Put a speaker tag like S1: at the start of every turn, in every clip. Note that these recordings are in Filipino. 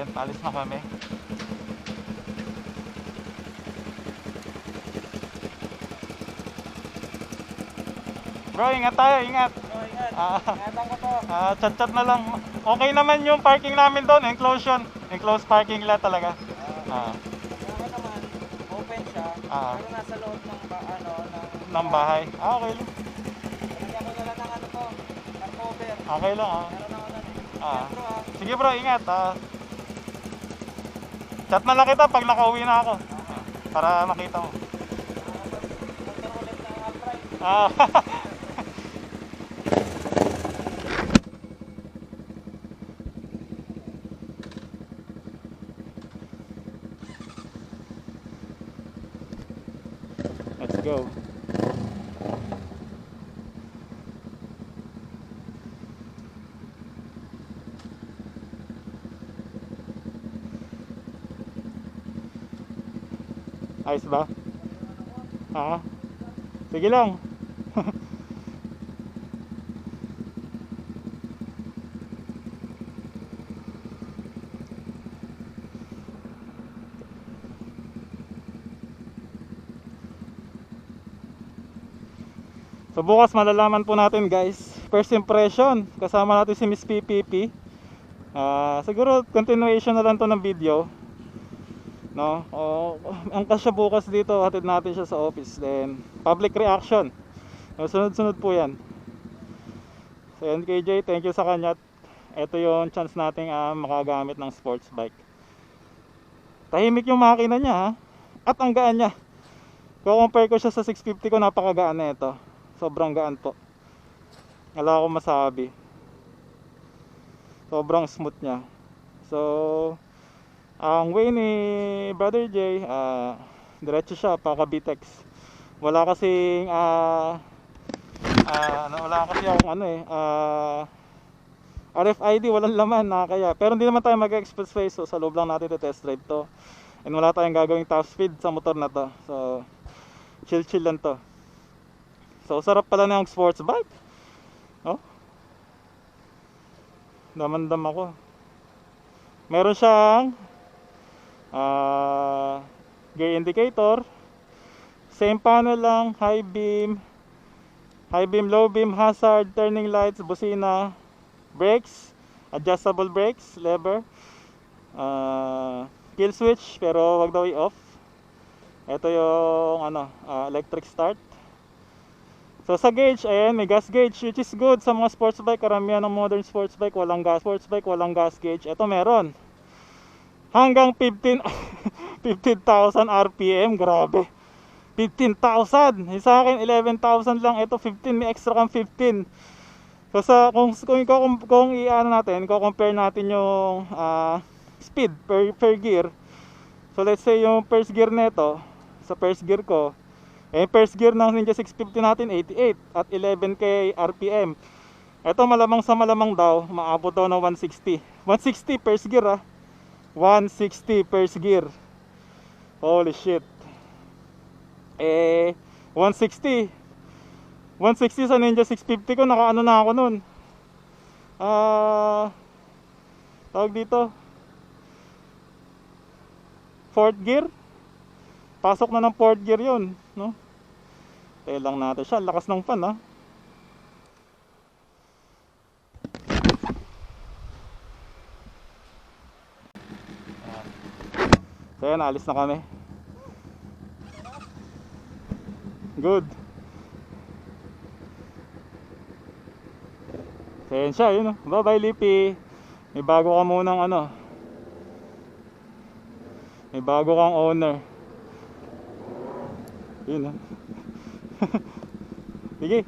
S1: Ayan, alis na kami. Bro, ingat tayo, ingat.
S2: Oh, ingat. Ingatan ko to.
S1: Chat-chat na lang. Okay naman yung parking namin doon, enclosed parking lot talaga.
S2: Okay naman, open siya. Pero nasa loob ng
S1: ng bahay. Okay lang.
S2: Lagyan ko na lang ng ano to, ng cover.
S1: Okay lang
S2: Meron ako nun eh.
S1: Sige bro, ingat Chat na lang kita pag nakauwi na ako. Para makita mo.
S2: Ulit ng upright.
S1: Let's go. Ayos ba? Sige lang. So bukas malalaman po natin guys, first impression, kasama natin si Miss PPP. Siguro continuation na lang to ng video, no? Ang kasya bukas dito, hatid natin siya sa office. Then public reaction, sunod-sunod po yan. So yan KJ, thank you sa kanya. Ito yung chance nating makagamit ng sports bike. Tahimik yung makina niya at ang gaan niya. Compare ko siya sa 650 ko, napakagaan na ito. Sobrang gaan po. Wala akong masabi. Sobrang smooth niya. So ang way ni Brother J, diretso siya paka BTEX. Wala kasing wala kasi akong RFID, walang laman kaya. Pero hindi naman tayo mag-expressway, so sa loob lang natin test drive to. And wala tayong gagawing top speed sa motor na to. So chill lang to. So sarap pala ng sports bike. Damandam ako. Meron siyang gear indicator, same panel lang, high beam, low beam, hazard, turning lights, busina, brakes, adjustable brakes, lever, kill switch pero wag daw i-off. Ito yung electric start. So sa gauge, ayan, may gas gauge, which is good sa mga sports bike. Karamihan ng modern sports bike walang gas gauge. Ito meron. Hanggang 15,000 RPM, grabe. 15,000. Sa akin 11,000 lang. Ito 15, may extra kang 15. So kung compare natin yung speed per gear. So let's say yung first gear nito, sa first gear ko, first gear ng Ninja 650 natin 88 at 11k RPM. Ito malamang sa malamang daw maabot daw ng 160. 160 first gear 160 first gear. Holy shit. 160 sa Ninja 650 ko, nakaano na ako nun. Tawag dito, fourth gear. Pasok na ng fourth gear yun, no? Tayo lang natin siya, lakas ng fan So yan, alis na kami. Good. So yan siya, yun. Bye bye Lippy. May bago ka munang may bago kang owner. Yun Sige.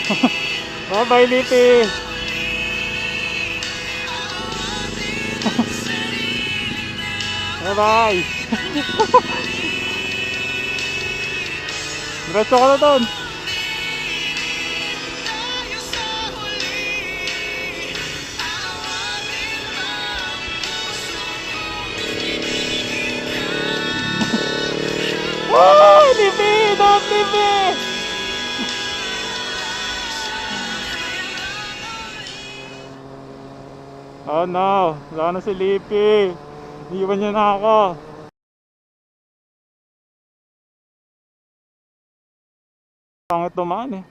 S1: Bye bye Lipi. Bye bye. Diretso ka na doon. Oh, Lipi! Don't leave me! Oh no, wala na si Lipi. Iwan niya na ako. Pangit dumaan eh.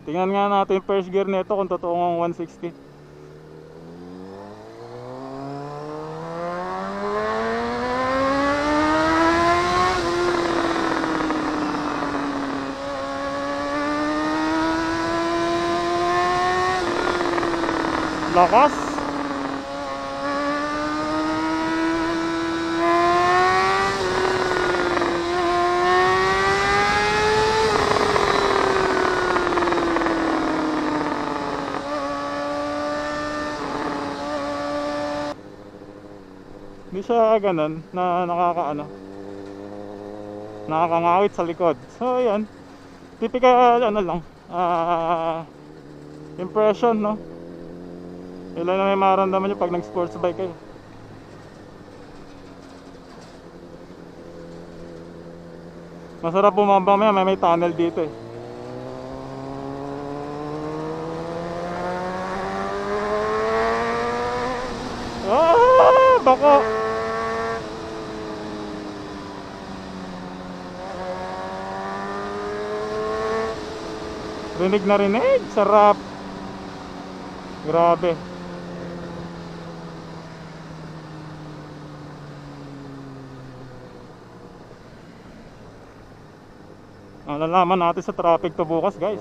S1: Tingnan nga natin yung first gear nito kung totoong 160. Lakas. Hindi siya ganun na nakakangawit sa likod. So ayan, typical ano lang, impression, no? Ilan na may maramdaman nyo pag nag sports bike kayo. Masarap bumaba, may tunnel dito eh. Bako. Rinig na rinig, sarap. Grabe. Ang lalaman natin sa traffic to bukas, guys.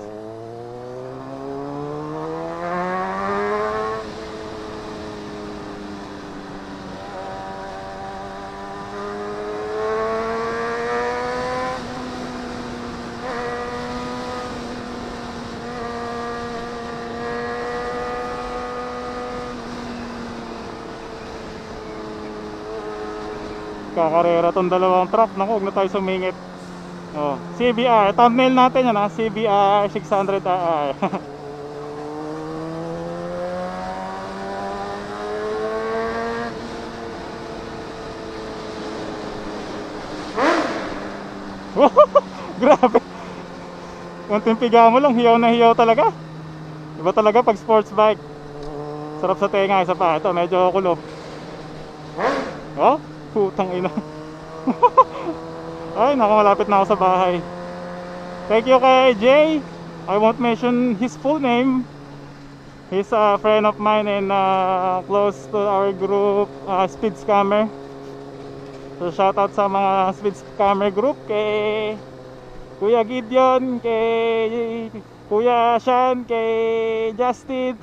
S1: Kakarera tong dalawang truck. Naku, huwag na tayo sumingit. Oh, CBR, thumbnail natin yan ha, CBR600RR. Grabe. Konting piga mo lang, hiyaw na hiyaw talaga. Iba talaga pag sports bike. Sarap sa tenga, isa pa. Ito, medyo kulob. Oh, putang ina. Ay, naku, malapit na ako sa bahay. Thank you kay Jay. I won't mention his full name. He's a friend of mine and close to our group, Speed Scammer. So shout out sa mga Speed Scammer group, kay Kuya Gideon, kay Kuya Sean, kay Justin,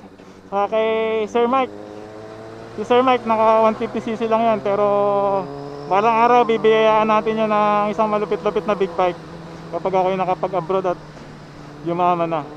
S1: saka kay Sir Mike. Si Sir Mike naka 150cc lang yan, pero balang araw bibiyayaan natin yan ng isang malupit-lupit na big bike kapag ako'y nakapag-abroad at yumaman na.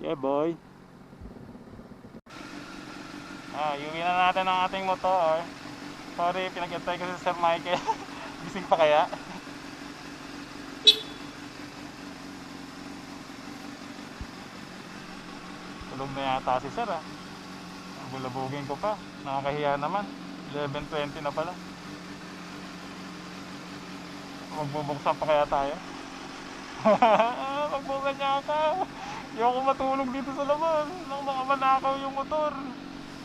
S1: Yeah boy. Iuwi na natin ang ating motor. Sorry, pinag-antay ko si Sir Michael. Gising pa kaya? Tulog na yata si Sir Bulabugin ko pa. Nakakahiya naman. 11:20 na pala. Magbubuksan pa kaya tayo? Magbuksan niya ka. Hindi ako matulog dito sa labas. Nang makamanakaw yung motor.